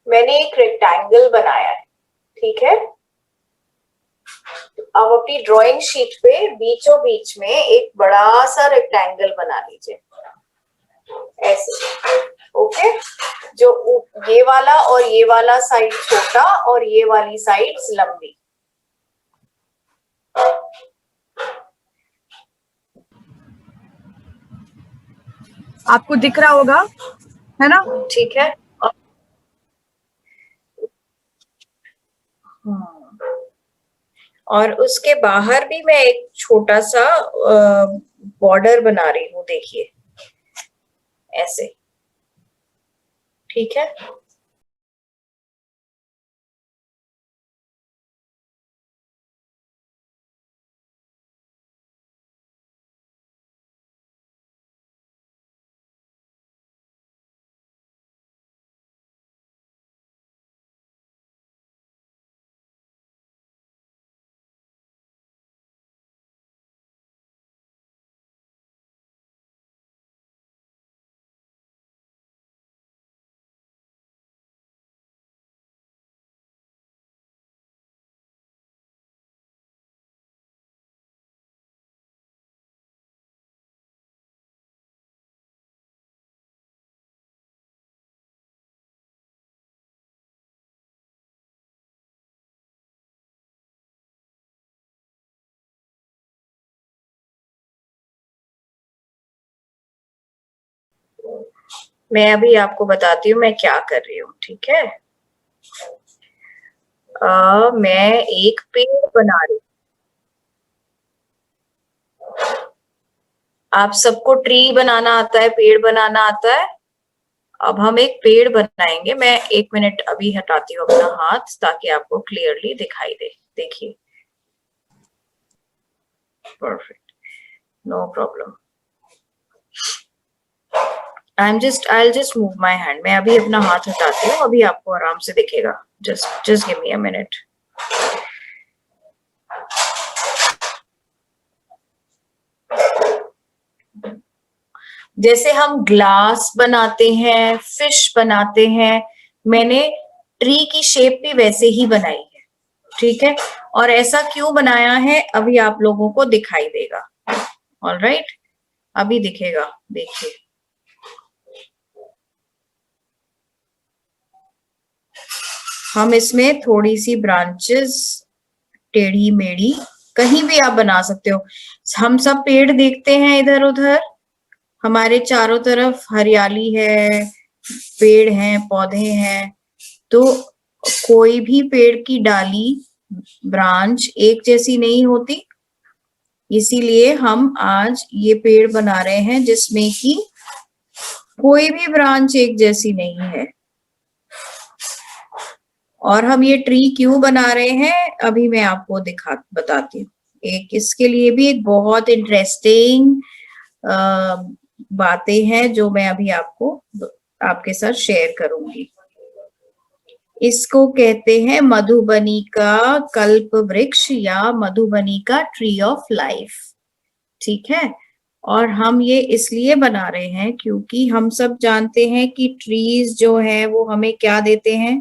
मैंने एक रेक्टेंगल बनाया है, ठीक है। अब अपनी ड्राइंग शीट पे बीचों बीच में एक बड़ा सा रेक्टेंगल बना लीजिए, ऐसे। ओके, जो ये वाला और ये वाला साइड छोटा और ये वाली साइड लंबी। आपको दिख रहा होगा, है ना? ठीक है। और उसके बाहर भी मैं एक छोटा सा बॉर्डर बना रही हूँ, देखिए ऐसे, ठीक है। मैं अभी आपको बताती हूँ मैं क्या कर रही हूँ, ठीक है। मैं एक पेड़ बना रही हूँ। आप सबको ट्री बनाना आता है, पेड़ बनाना आता है। अब हम एक पेड़ बनाएंगे। मैं 1 मिनट अभी हटाती हूँ अपना हाथ ताकि आपको क्लियरली दिखाई दे। देखिए, perfect, no problem. I'll just move my hand. मैं अभी अपना हाथ हटाती हूँ, अभी आपको आराम से दिखेगा। Just give me a minute. जैसे हम ग्लास बनाते हैं, फिश बनाते हैं, मैंने ट्री की शेप भी वैसे ही बनाई है, ठीक है। और ऐसा क्यों बनाया है अभी आप लोगों को दिखाई देगा। ऑलराइट, अभी दिखेगा, देखिए। हम इसमें थोड़ी सी ब्रांचेस टेढ़ी मेढ़ी कहीं भी आप बना सकते हो। हम सब पेड़ देखते हैं इधर उधर, हमारे चारों तरफ हरियाली है, पेड़ हैं, पौधे हैं, तो कोई भी पेड़ की डाली, ब्रांच एक जैसी नहीं होती। इसीलिए हम आज ये पेड़ बना रहे हैं जिसमें कि कोई भी ब्रांच एक जैसी नहीं है। और हम ये ट्री क्यों बना रहे हैं अभी मैं आपको बताती हूँ। एक इसके लिए भी एक बहुत इंटरेस्टिंग बातें हैं जो मैं अभी आपके साथ शेयर करूंगी। इसको कहते हैं मधुबनी का कल्प वृक्ष या मधुबनी का ट्री ऑफ लाइफ, ठीक है। और हम ये इसलिए बना रहे हैं क्योंकि हम सब जानते हैं कि ट्रीज जो है वो हमें क्या देते हैं।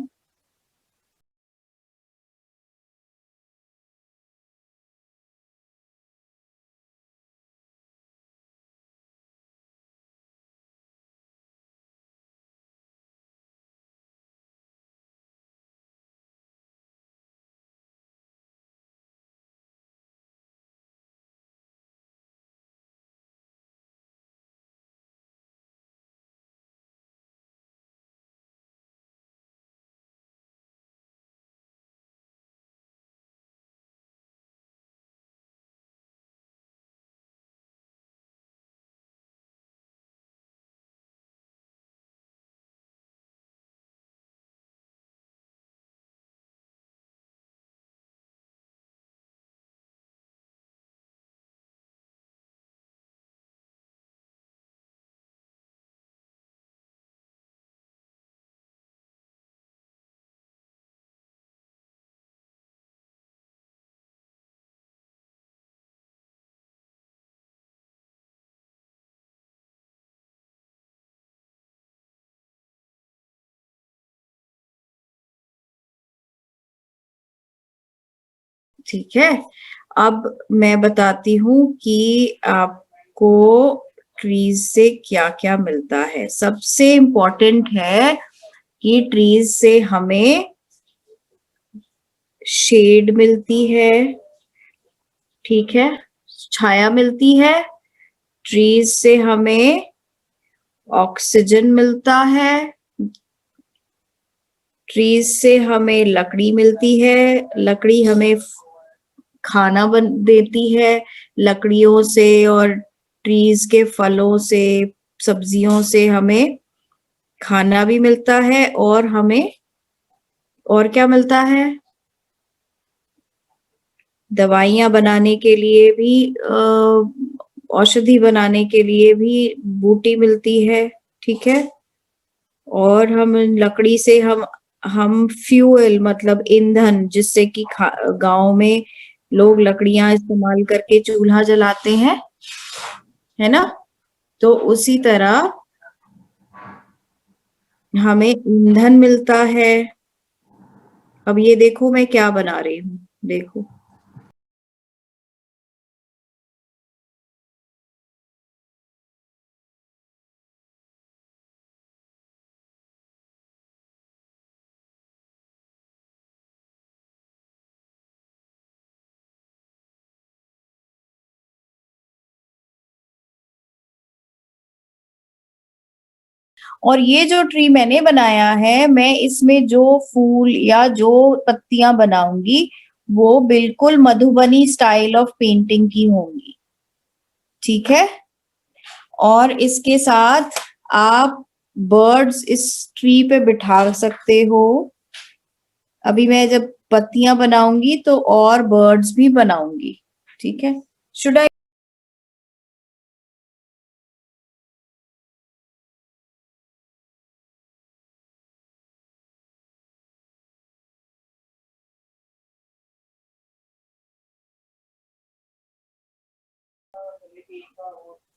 ठीक है, अब मैं बताती हूँ कि आपको ट्रीज से क्या क्या मिलता है। सबसे इम्पोर्टेंट है कि ट्रीज से हमें शेड मिलती है, ठीक है, छाया मिलती है। ट्रीज से हमें ऑक्सीजन मिलता है, ट्रीज से हमें लकड़ी मिलती है, लकड़ी हमें खाना बन देती है। लकड़ियों से और ट्रीज के फलों से, सब्जियों से हमें खाना भी मिलता है, और हमें और क्या मिलता है, दवाइयां बनाने के लिए भी, औषधि बनाने के लिए भी बूटी मिलती है, ठीक है। और हम लकड़ी से हम फ्यूल मतलब ईंधन, जिससे कि गांव में लोग लकड़ियां इस्तेमाल करके चूल्हा जलाते हैं, है ना। तो उसी तरह हमें ईंधन मिलता है। अब ये देखो मैं क्या बना रही हूँ, देखो। और ये जो ट्री मैंने बनाया है, मैं इसमें जो फूल या जो पत्तियां बनाऊंगी वो बिल्कुल मधुबनी स्टाइल ऑफ पेंटिंग की होंगी, ठीक है। और इसके साथ आप बर्ड्स इस ट्री पे बिठा सकते हो। अभी मैं जब पत्तियां बनाऊंगी तो और बर्ड्स भी बनाऊंगी, ठीक है। Should I?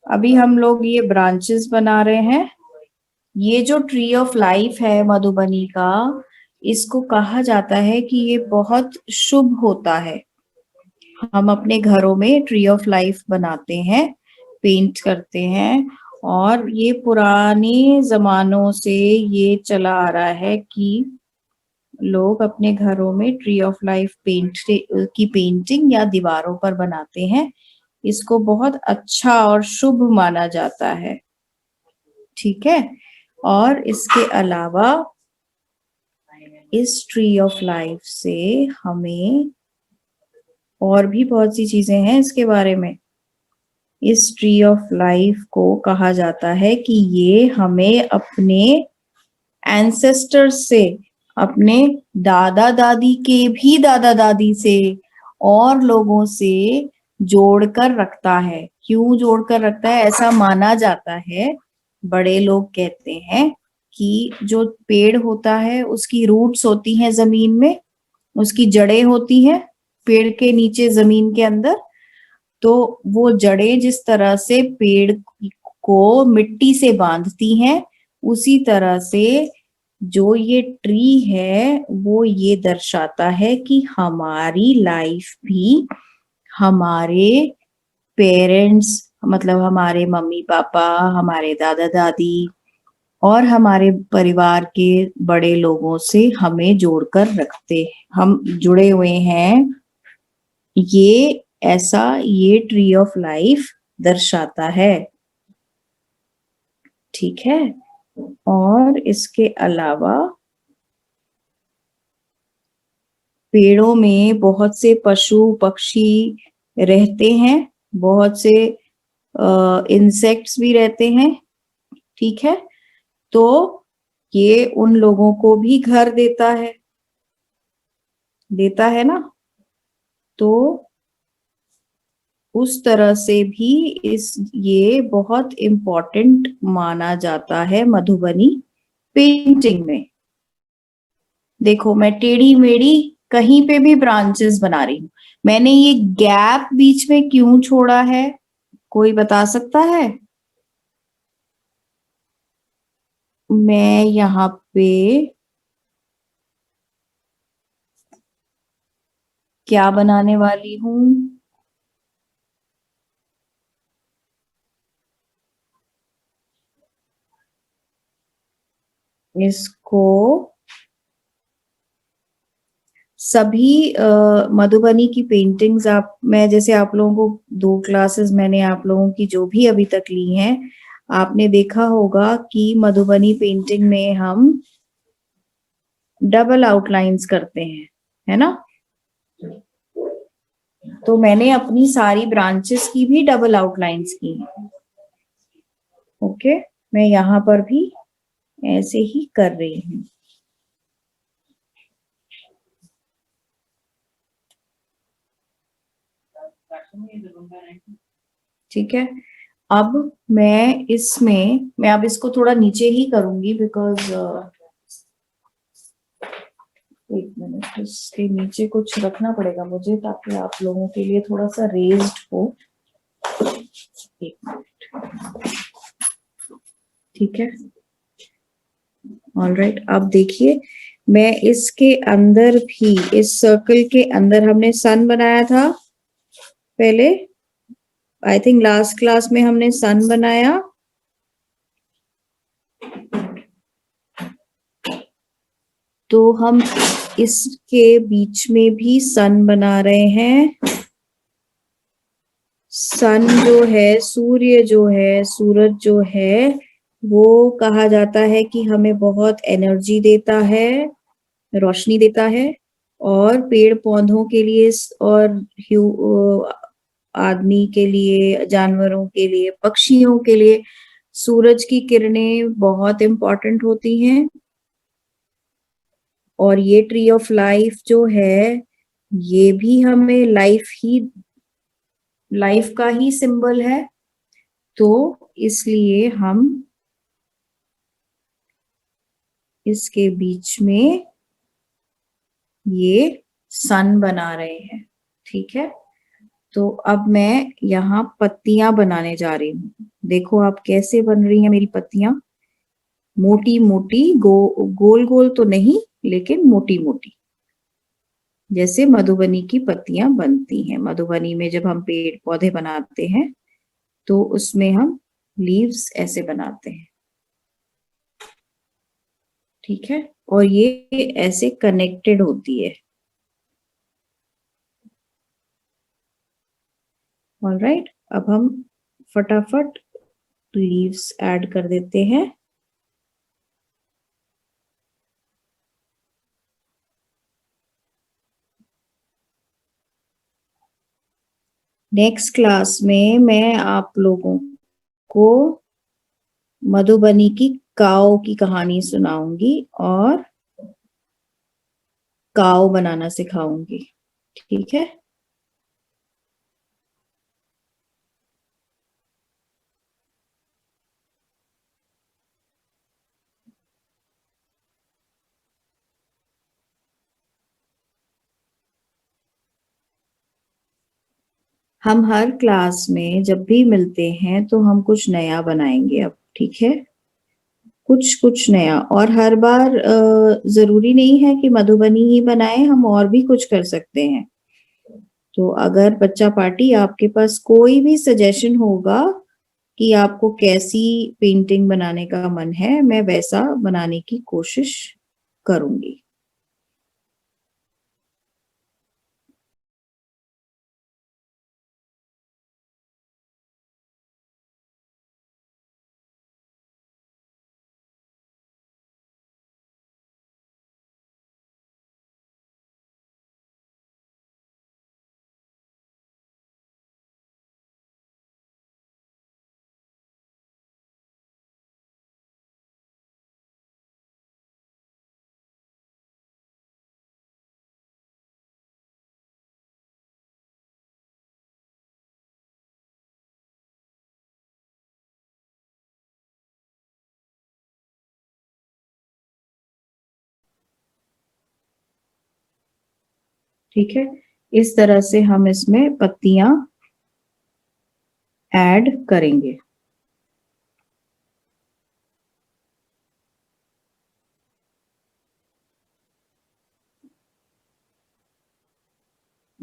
अभी हम लोग ये ब्रांचेस बना रहे हैं। ये जो ट्री ऑफ लाइफ है मधुबनी का, इसको कहा जाता है कि ये बहुत शुभ होता है। हम अपने घरों में ट्री ऑफ लाइफ बनाते हैं, पेंट करते हैं, और ये पुराने जमानों से ये चला आ रहा है कि लोग अपने घरों में ट्री ऑफ लाइफ की पेंटिंग या दीवारों पर बनाते हैं। इसको बहुत अच्छा और शुभ माना जाता है, ठीक है। और इसके अलावा इस ट्री ऑफ लाइफ से हमें और भी बहुत सी चीजें हैं इसके बारे में। इस ट्री ऑफ लाइफ को कहा जाता है कि ये हमें अपने एंसेस्टर्स से, अपने दादा दादी के भी दादा दादी से और लोगों से जोड़कर रखता है। क्यों जोड़कर रखता है? ऐसा माना जाता है, बड़े लोग कहते हैं कि जो पेड़ होता है उसकी रूट्स होती हैं जमीन में, उसकी जड़ें होती हैं पेड़ के नीचे जमीन के अंदर। तो वो जड़ें जिस तरह से पेड़ को मिट्टी से बांधती हैं, उसी तरह से जो ये ट्री है वो ये दर्शाता है कि हमारी लाइफ भी हमारे पेरेंट्स, मतलब हमारे मम्मी पापा, हमारे दादा दादी और हमारे परिवार के बड़े लोगों से हमें जोड़कर रखते, हम जुड़े हुए हैं। ये ऐसा ये ट्री ऑफ लाइफ दर्शाता है, ठीक है। और इसके अलावा पेड़ों में बहुत से पशु पक्षी रहते हैं, बहुत से इंसेक्ट्स भी रहते हैं, ठीक है। तो ये उन लोगों को भी घर देता है ना। तो उस तरह से भी ये बहुत इम्पोर्टेंट माना जाता है मधुबनी पेंटिंग में। देखो मैं टेढ़ी मेढ़ी कहीं पे भी ब्रांचेस बना रही हूँ। मैंने ये गैप बीच में क्यों छोड़ा है, कोई बता सकता है? मैं यहाँ पे क्या बनाने वाली हूँ? इसको सभी मधुबनी की पेंटिंग्स मैं जैसे आप लोगों को 2 क्लासेस मैंने आप लोगों की जो भी अभी तक ली हैं, आपने देखा होगा कि मधुबनी पेंटिंग में हम डबल आउटलाइंस करते हैं, है ना? तो मैंने अपनी सारी ब्रांचेस की भी डबल आउटलाइंस की हैं। ओके, मैं यहाँ पर भी ऐसे ही कर रही हूँ। ठीक है, अब मैं अब इसको थोड़ा नीचे ही करूंगी बिकॉज एक मिनट, इसके नीचे कुछ रखना पड़ेगा मुझे ताकि आप लोगों के लिए थोड़ा सा रेज्ड हो। एक मिनट, ठीक है, ऑलराइट। अब देखिए, मैं इसके अंदर भी, इस सर्कल के अंदर हमने सन बनाया था पहले, आई थिंक लास्ट क्लास में हमने सन बनाया। तो हम इसके बीच में भी सन बना रहे हैं। सन जो है, सूर्य जो है, सूरज जो है, वो कहा जाता है कि हमें बहुत एनर्जी देता है, रोशनी देता है, और पेड़ पौधों के लिए और आदमी के लिए, जानवरों के लिए, पक्षियों के लिए सूरज की किरणें बहुत इंपॉर्टेंट होती हैं। और ये ट्री ऑफ लाइफ जो है, ये भी हमें लाइफ का ही सिंबल है। तो इसलिए हम इसके बीच में ये सन बना रहे हैं, ठीक है। तो अब मैं यहाँ पत्तियां बनाने जा रही हूँ। देखो आप कैसे बन रही हैं मेरी पत्तियां, मोटी मोटी, गोल गोल तो नहीं, लेकिन मोटी मोटी, जैसे मधुबनी की पत्तियां बनती हैं। मधुबनी में जब हम पेड़ पौधे बनाते हैं तो उसमें हम लीव्स ऐसे बनाते हैं, ठीक है। और ये ऐसे कनेक्टेड होती है। ऑलराइट, अब हम फटाफट लीव्स ऐड कर देते हैं। नेक्स्ट क्लास में मैं आप लोगों को मधुबनी की काव की कहानी सुनाऊंगी और काव बनाना सिखाऊंगी, ठीक है। हम हर क्लास में जब भी मिलते हैं तो हम कुछ नया बनाएंगे अब, ठीक है, कुछ कुछ नया। और हर बार जरूरी नहीं है कि मधुबनी ही बनाए, हम और भी कुछ कर सकते हैं। तो अगर बच्चा पार्टी आपके पास कोई भी सजेशन होगा कि आपको कैसी पेंटिंग बनाने का मन है, मैं वैसा बनाने की कोशिश करूंगी। ठीक है, इस तरह से हम इसमें पत्तियां ऐड करेंगे।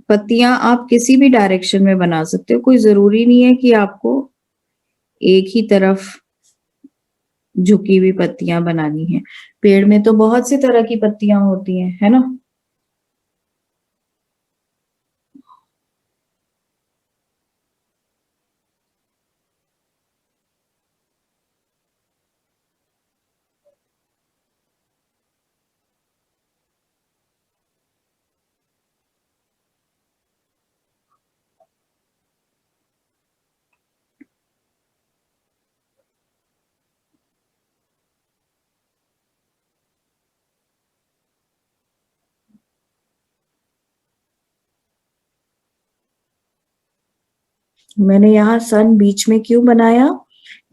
पत्तियां आप किसी भी डायरेक्शन में बना सकते हो, कोई जरूरी नहीं है कि आपको एक ही तरफ झुकी हुई पत्तियां बनानी है। पेड़ में तो बहुत सी तरह की पत्तियां होती हैं, है ना। मैंने यहाँ सन बीच में क्यों बनाया?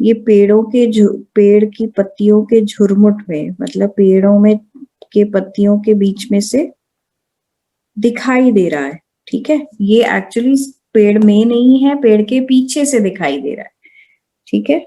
ये पेड़ की पत्तियों के झुरमुट में, मतलब पेड़ों में के पत्तियों के बीच में से दिखाई दे रहा है। ठीक है, ये एक्चुअली पेड़ में नहीं है, पेड़ के पीछे से दिखाई दे रहा है। ठीक है।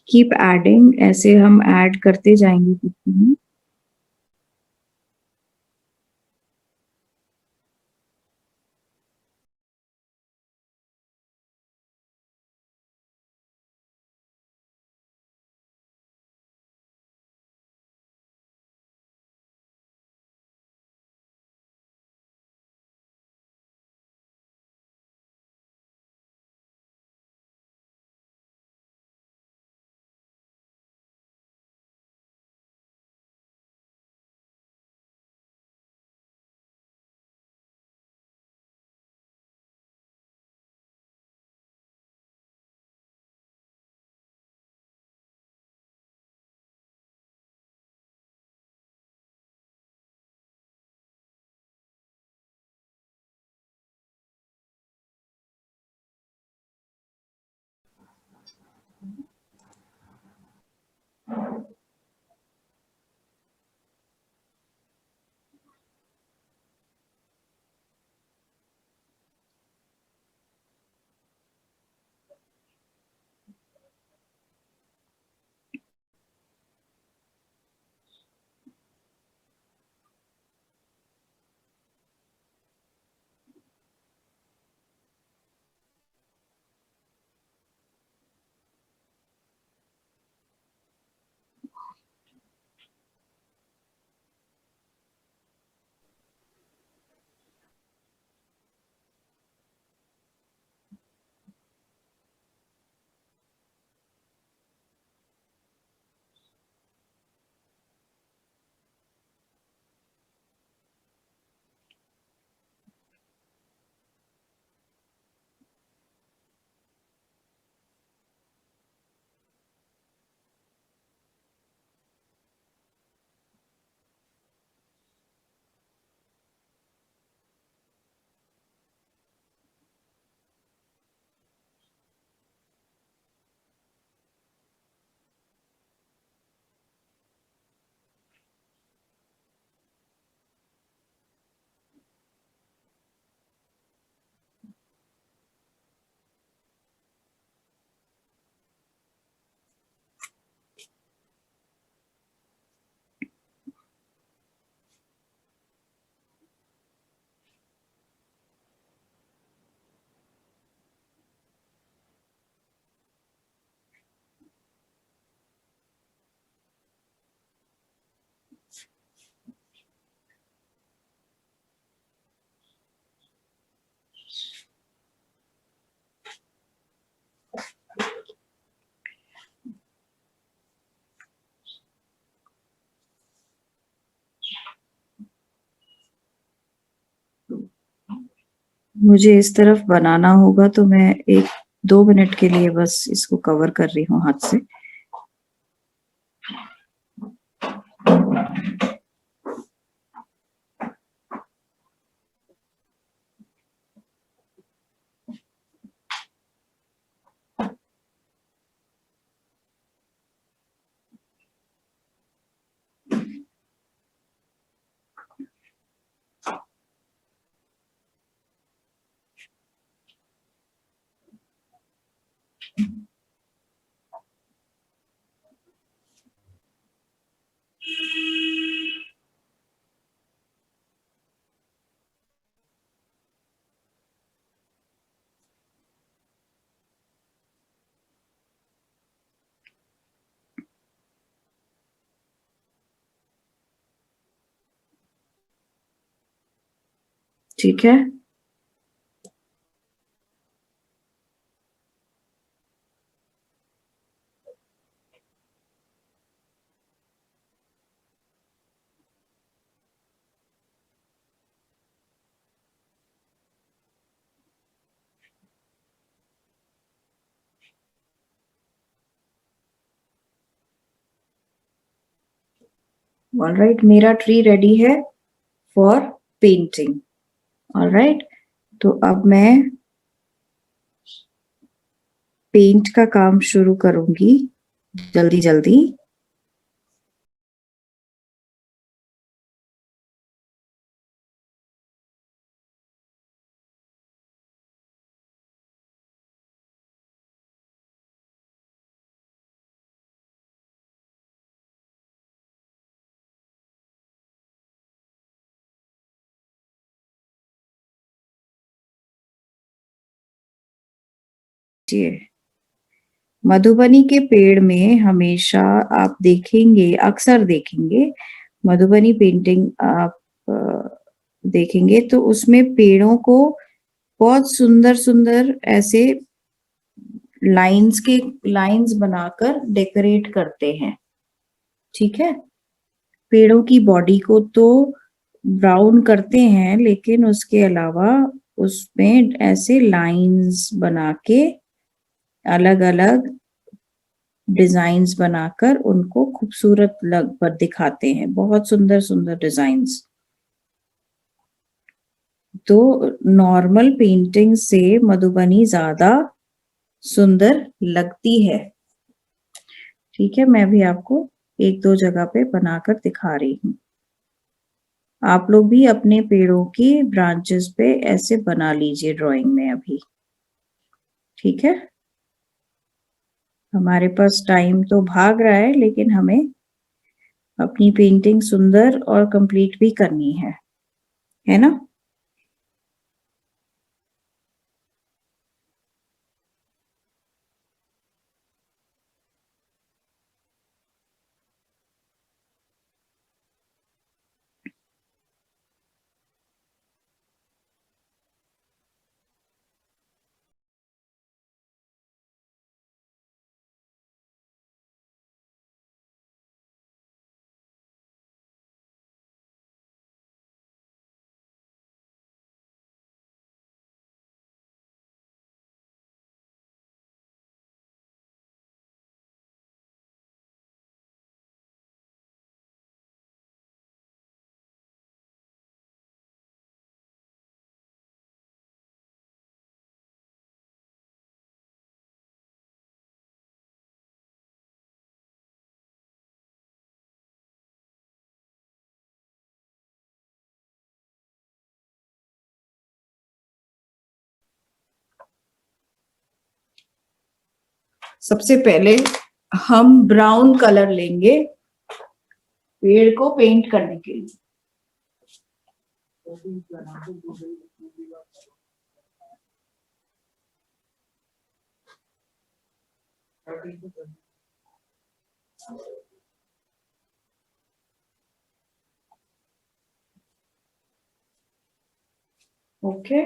कीप एडिंग, ऐसे हम ऐड करते जाएंगे। मुझे इस तरफ बनाना होगा, तो मैं 1-2 मिनट के लिए बस इसको कवर कर रही हूँ हाथ से। ठीक है। ऑलराइट, मेरा ट्री रेडी है फॉर पेंटिंग। ऑलराइट, तो अब मैं पेंट का काम शुरू करूंगी जल्दी जल्दी। मधुबनी के पेड़ में हमेशा आप देखेंगे, अक्सर देखेंगे, मधुबनी पेंटिंग आप देखेंगे तो उसमें पेड़ों को बहुत सुंदर सुंदर ऐसे लाइंस बनाकर डेकोरेट करते हैं। ठीक है, पेड़ों की बॉडी को तो ब्राउन करते हैं, लेकिन उसके अलावा उसमें ऐसे लाइंस बना के अलग अलग डिजाइन्स बनाकर उनको खूबसूरत लग दिखाते हैं, बहुत सुंदर सुंदर डिजाइन्स। तो नॉर्मल पेंटिंग से मधुबनी ज्यादा सुंदर लगती है। ठीक है, मैं भी आपको 1-2 जगह पे बनाकर दिखा रही हूँ। आप लोग भी अपने पेड़ों की ब्रांचेस पे ऐसे बना लीजिए ड्राइंग में अभी। ठीक है, हमारे पास टाइम तो भाग रहा है, लेकिन हमें अपनी पेंटिंग सुंदर और कंप्लीट भी करनी है ना। सबसे पहले हम ब्राउन कलर लेंगे पेड़ को पेंट करने के लिए। Okay,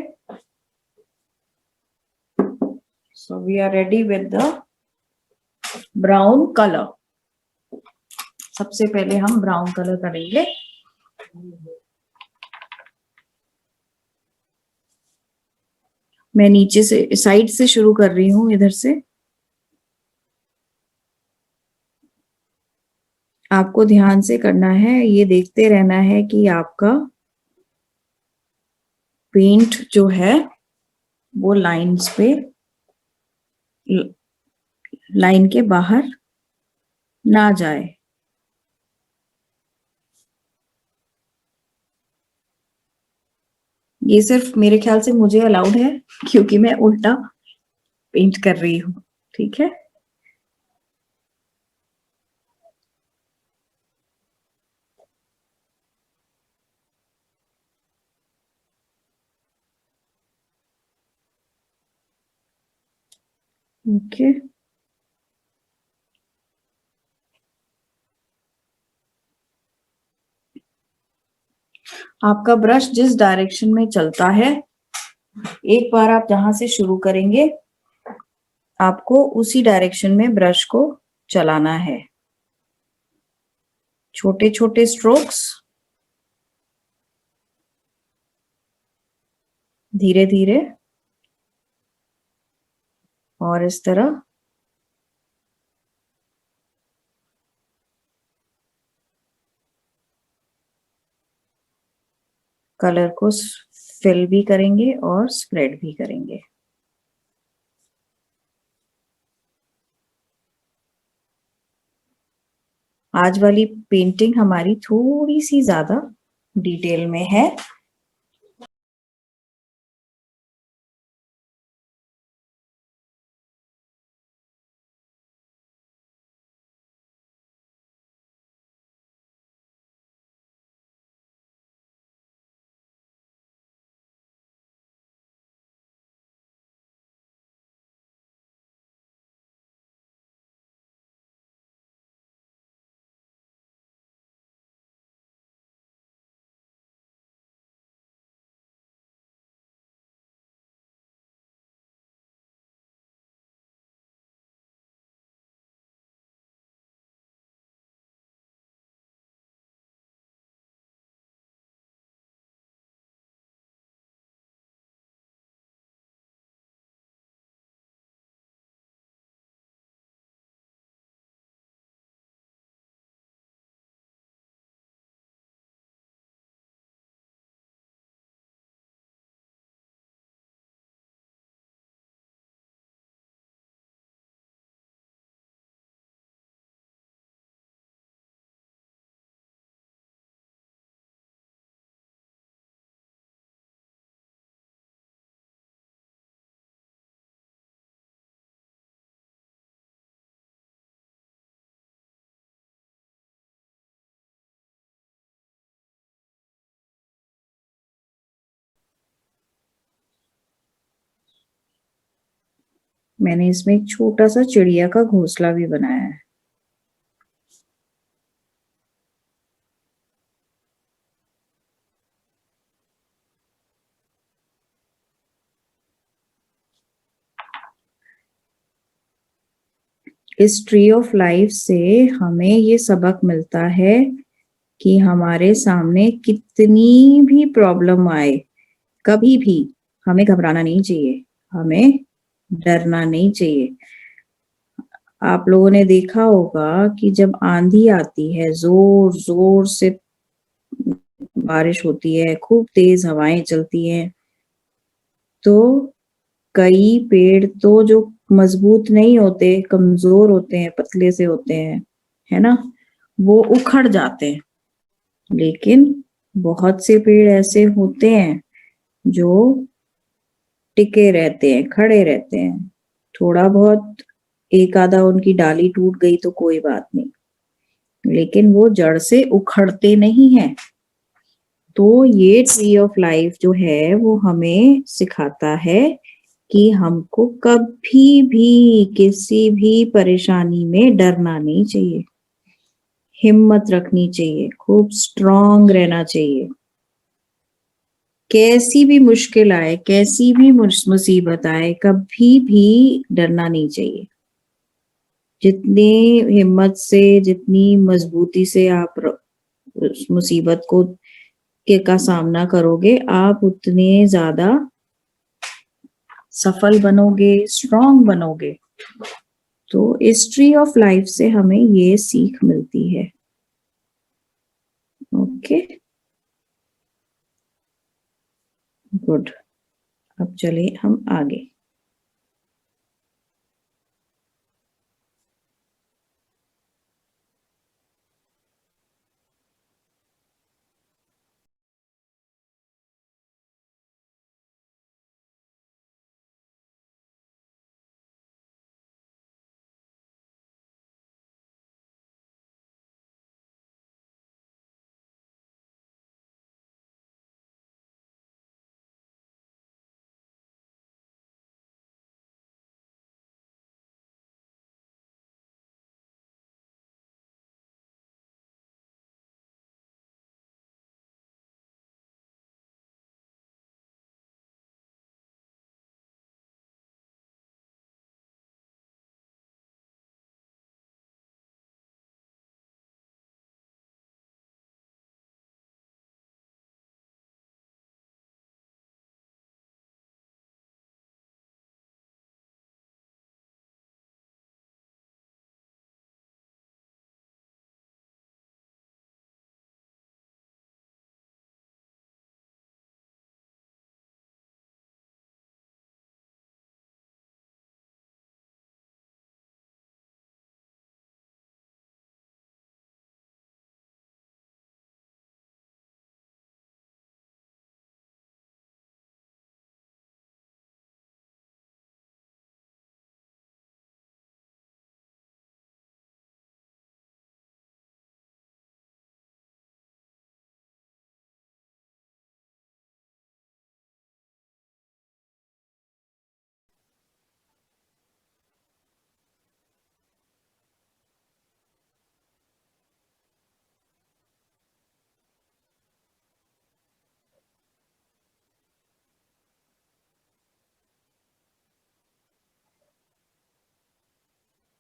so we are ready with the brown color. सबसे पहले हम ब्राउन कलर करेंगे। मैं नीचे से साइड से शुरू कर रही हूं, इधर से। आपको ध्यान से करना है, ये देखते रहना है कि आपका पेंट जो है वो लाइंस पे, लाइन के बाहर ना जाए। ये सिर्फ मेरे ख्याल से मुझे अलाउड है, क्योंकि मैं उल्टा पेंट कर रही हूँ। ठीक है, ओके। आपका ब्रश जिस डायरेक्शन में चलता है, एक बार आप जहां से शुरू करेंगे, आपको उसी डायरेक्शन में ब्रश को चलाना है। छोटे छोटे स्ट्रोक्स, धीरे धीरे, और इस तरह। कलर को फिल भी करेंगे और स्प्रेड भी करेंगे। आज वाली पेंटिंग हमारी थोड़ी सी ज्यादा डिटेल में है। मैंने इसमें एक छोटा सा चिड़िया का घोंसला भी बनाया है। इस ट्री ऑफ लाइफ से हमें ये सबक मिलता है कि हमारे सामने कितनी भी प्रॉब्लम आए, कभी भी हमें घबराना नहीं चाहिए, हमें डरना नहीं चाहिए। आप लोगों ने देखा होगा कि जब आंधी आती है, जोर जोर से बारिश होती है, खूब तेज हवाएं चलती हैं, तो कई पेड़ तो जो मजबूत नहीं होते, कमजोर होते हैं, पतले से होते हैं, है ना, वो उखड़ जाते हैं। लेकिन बहुत से पेड़ ऐसे होते हैं जो टिके रहते हैं, खड़े रहते हैं। थोड़ा बहुत एक आधा उनकी डाली टूट गई तो कोई बात नहीं, लेकिन वो जड़ से उखड़ते नहीं हैं। तो ये ट्री ऑफ लाइफ जो है वो हमें सिखाता है कि हमको कभी भी किसी भी परेशानी में डरना नहीं चाहिए, हिम्मत रखनी चाहिए, खूब स्ट्रांग रहना चाहिए। कैसी भी मुश्किल आए, कैसी भी मुसीबत आए, कभी भी डरना नहीं चाहिए। जितनी हिम्मत से, जितनी मजबूती से आप उस मुसीबत को का सामना करोगे, आप उतने ज्यादा सफल बनोगे, स्ट्रांग बनोगे। तो इस ट्री ऑफ लाइफ से हमें ये सीख मिलती है। Okay, good. अब चलिए हम आगे।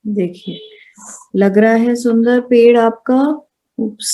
देखिए, लग रहा है सुंदर पेड़ आपका। उप्स।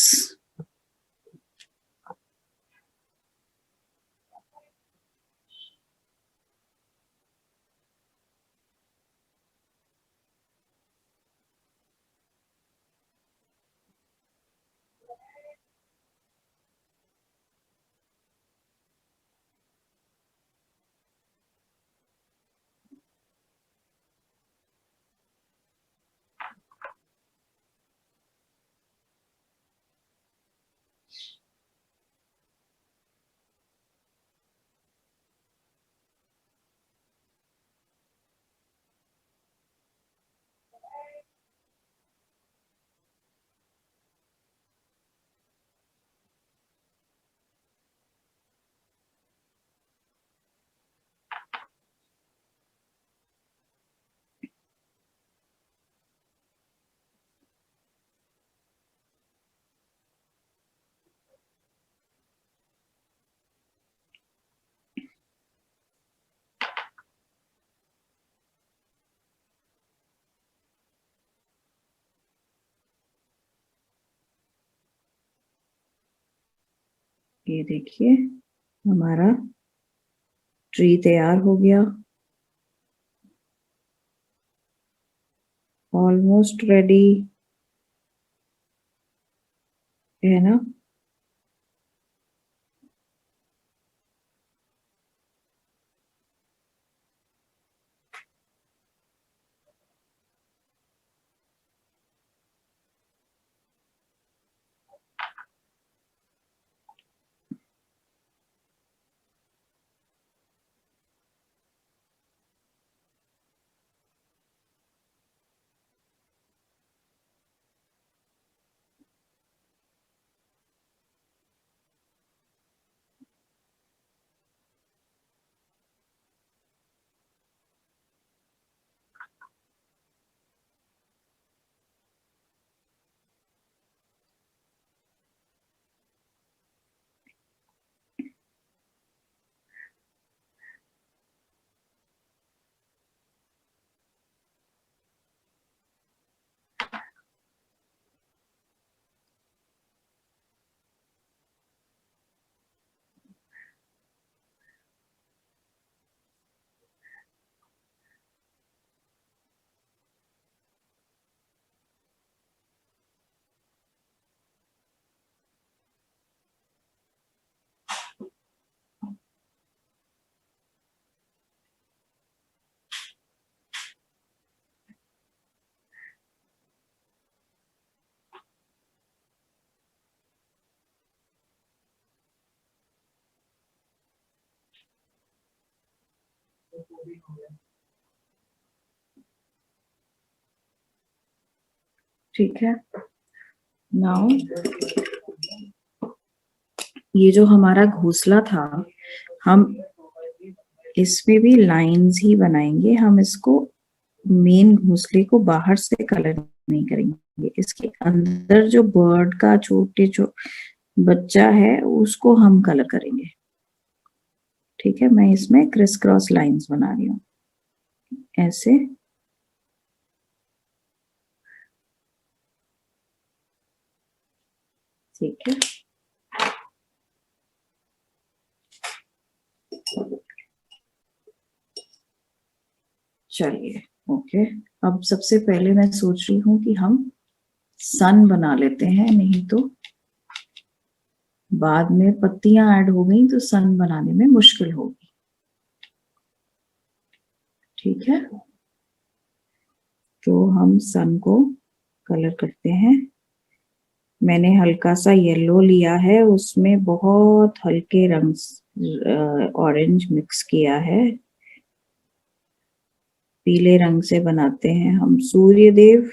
ये देखिए, हमारा ट्री तैयार हो गया। ऑलमोस्ट रेडी है ना। ठीक है, नाउ ये जो हमारा घोंसला था, हम इसमें भी लाइंस ही बनाएंगे। हम इसको मेन घोंसले को बाहर से कलर नहीं करेंगे, इसके अंदर जो बर्ड का छोटे जो बच्चा है उसको हम कलर करेंगे। ठीक है, मैं इसमें क्रिस क्रॉस लाइंस बना रही हूँ ऐसे। ठीक है, चलिए ओके। अब सबसे पहले मैं सोच रही हूँ कि हम सन बना लेते हैं, नहीं तो बाद में पत्तियां ऐड हो गई तो सन बनाने में मुश्किल होगी। ठीक है, तो हम सन को कलर करते हैं। मैंने हल्का सा येलो लिया है, उसमें बहुत हल्के रंग ऑरेंज मिक्स किया है। पीले रंग से बनाते हैं हम सूर्य देव।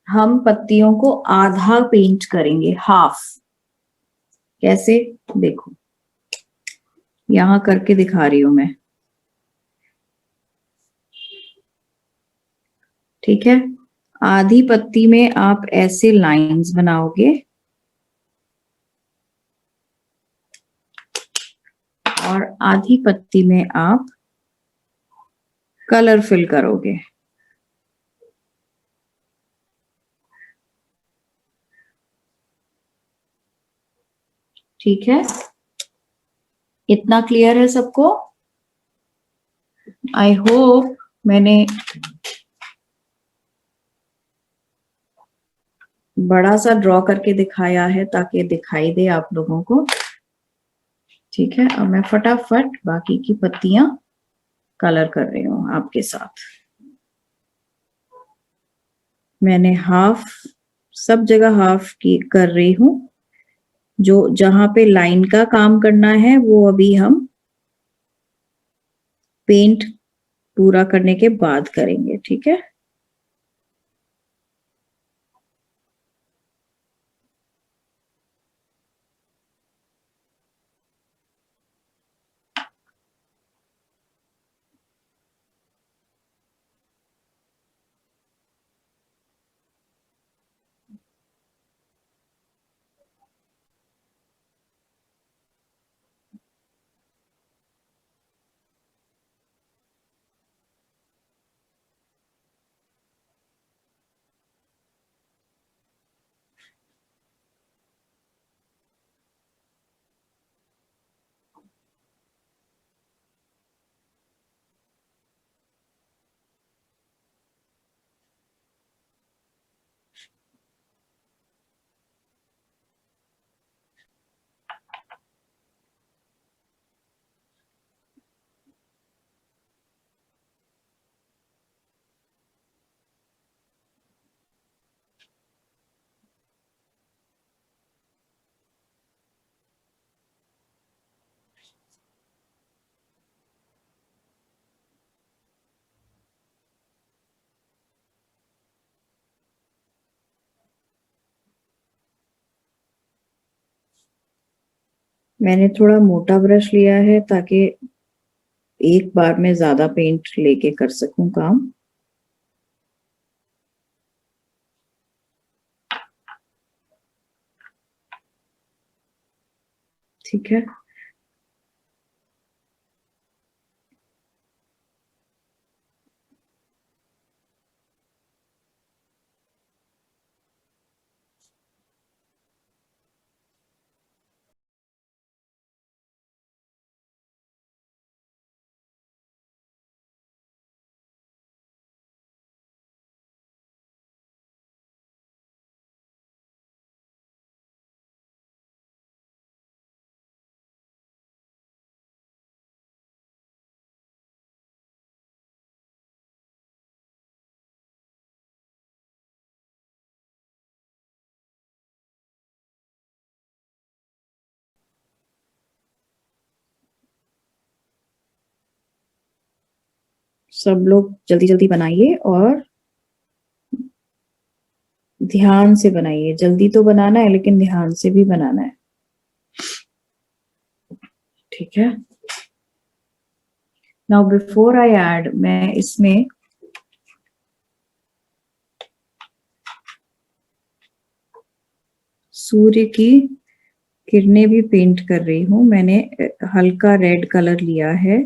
हम पत्तियों को आधा पेंट करेंगे, हाफ। कैसे, देखो यहां करके दिखा रही हूं मैं। ठीक है, आधी पत्ती में आप ऐसे लाइंस बनाओगे और आधी पत्ती में आप कलर फिल करोगे। ठीक है, इतना क्लियर है सबको? आई होप मैंने बड़ा सा ड्रॉ करके दिखाया है ताकि दिखाई दे आप लोगों को। ठीक है, अब मैं फटाफट बाकी की पत्तियां कलर कर रही हूँ आपके साथ। मैंने हाफ, सब जगह हाफ की कर रही हूँ। जो जहां पे लाइन का काम करना है वो अभी हम पेंट पूरा करने के बाद करेंगे। ठीक है, मैंने थोड़ा मोटा ब्रश लिया है ताकि एक बार में ज्यादा पेंट लेके कर सकूं काम। ठीक है, सब लोग जल्दी जल्दी बनाइए और ध्यान से बनाइए। जल्दी तो बनाना है लेकिन ध्यान से भी बनाना है। ठीक है, नाउ बिफोर आई ऐड, मैं इसमें सूर्य की किरणें भी पेंट कर रही हूँ। मैंने हल्का रेड कलर लिया है।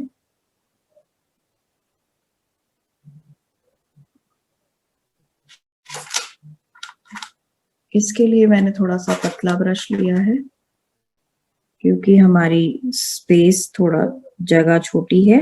इसके लिए मैंने थोड़ा सा पतला ब्रश लिया है क्योंकि हमारी स्पेस थोड़ा जगह छोटी है।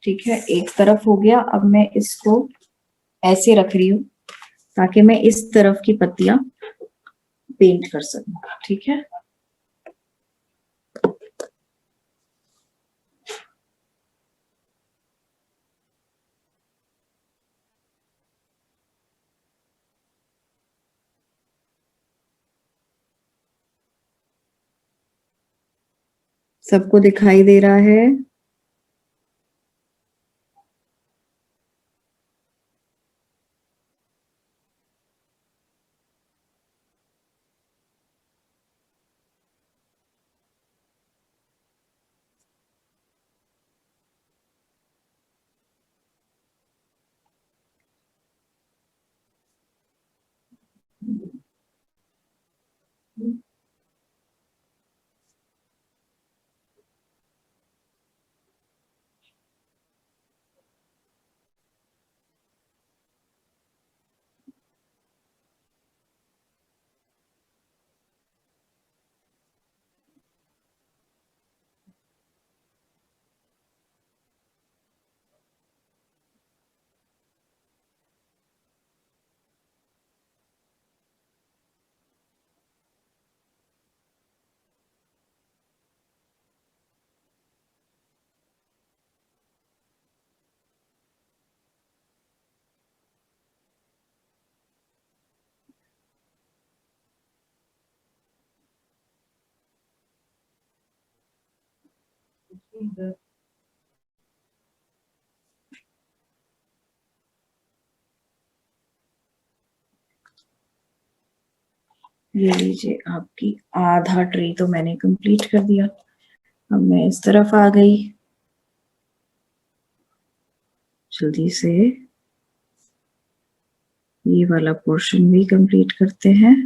ठीक है, एक तरफ हो गया। अब मैं इसको ऐसे रख रही हूँ ताकि मैं इस तरफ की पत्तियां पेंट कर सकूं। ठीक है, सबको दिखाई दे रहा है? ये लीजिए, आपकी आधा ट्री तो मैंने कंप्लीट कर दिया। अब मैं इस तरफ आ गई। जल्दी से ये वाला पोर्शन भी कंप्लीट करते हैं।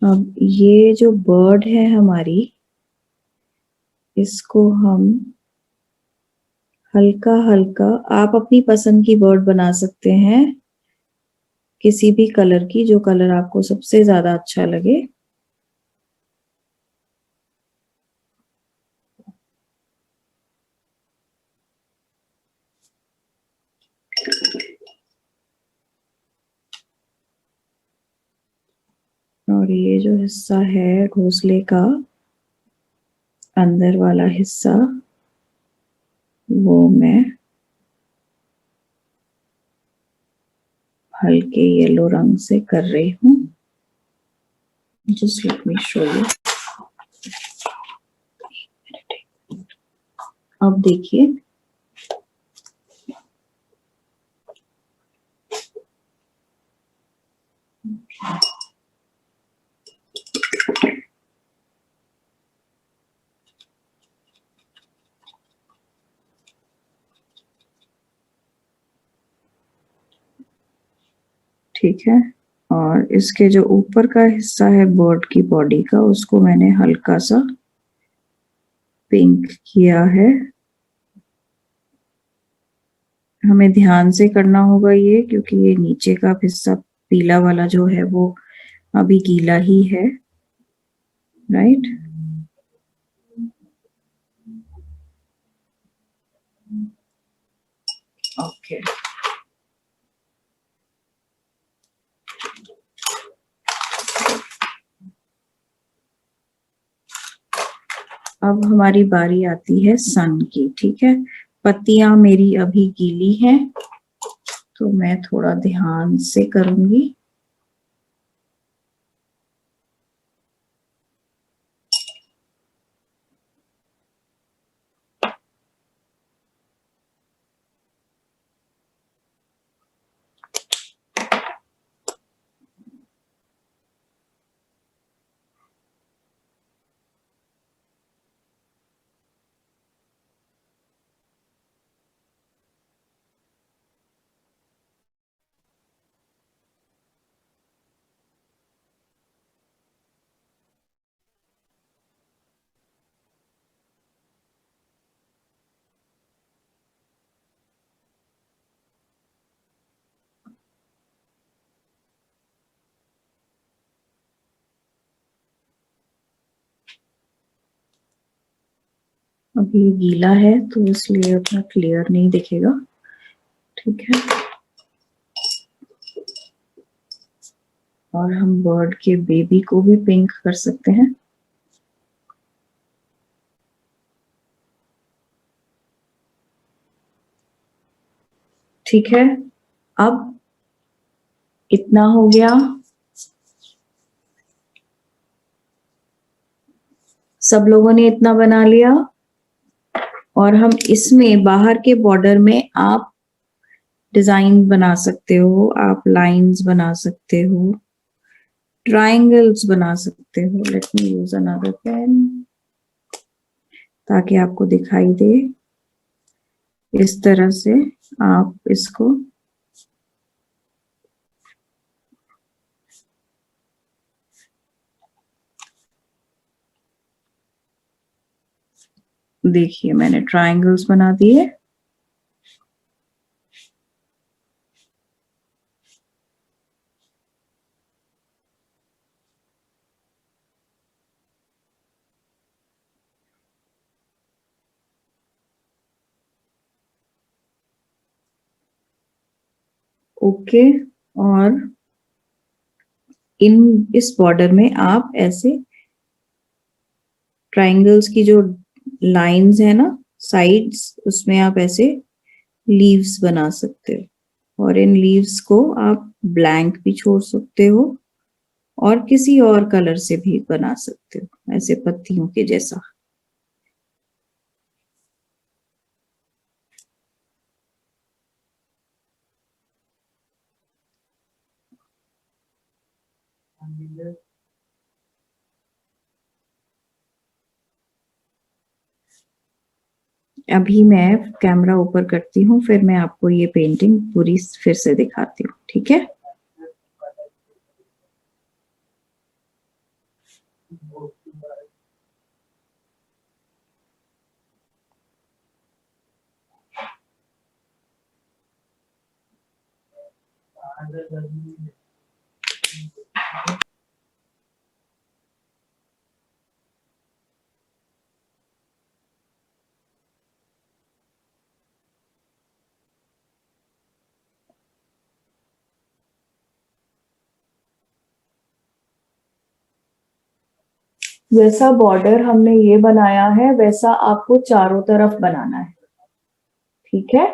अब ये जो बर्ड है हमारी, इसको हम हल्का हल्का, आप अपनी पसंद की बर्ड बना सकते हैं, किसी भी कलर की, जो कलर आपको सबसे ज्यादा अच्छा लगे। और ये जो हिस्सा है घोंसले का अंदर वाला हिस्सा, वो मैं हल्के येलो रंग से कर रही हूँ। Just let me show you. अब देखिए, ठीक है। और इसके जो ऊपर का हिस्सा है बर्ड की बॉडी का, उसको मैंने हल्का सा पिंक किया है। हमें ध्यान से करना होगा ये, क्योंकि ये नीचे का हिस्सा पीला वाला जो है वो अभी गीला ही है, राइट। ओके, अब हमारी बारी आती है सन की। ठीक है, पत्तियां मेरी अभी गीली हैं, तो मैं थोड़ा ध्यान से करूंगी। अभी ये गीला है तो इसलिए उतना क्लियर नहीं दिखेगा, ठीक है। और हम बर्ड के बेबी को भी पिंक कर सकते हैं। ठीक है, अब इतना हो गया। सब लोगों ने इतना बना लिया। और हम इसमें बाहर के बॉर्डर में आप डिजाइन बना सकते हो, आप लाइंस बना सकते हो, ट्रायंगल्स बना सकते हो। Let me use another pen ताकि आपको दिखाई दे। इस तरह से आप इसको देखिए, मैंने ट्रायंगल्स बना दिए। ओके, और इस बॉर्डर में आप ऐसे ट्रायंगल्स की जो लाइंस है ना साइड्स, उसमें आप ऐसे लीव्स बना सकते हो। और इन लीव्स को आप ब्लैंक भी छोड़ सकते हो और किसी और कलर से भी बना सकते हो, ऐसे पत्तियों के जैसा। अभी मैं कैमरा ऊपर करती हूँ, फिर मैं आपको ये पेंटिंग पूरी फिर से दिखाती हूँ, ठीक है। जैसा बॉर्डर हमने ये बनाया है वैसा आपको चारों तरफ बनाना है, ठीक है।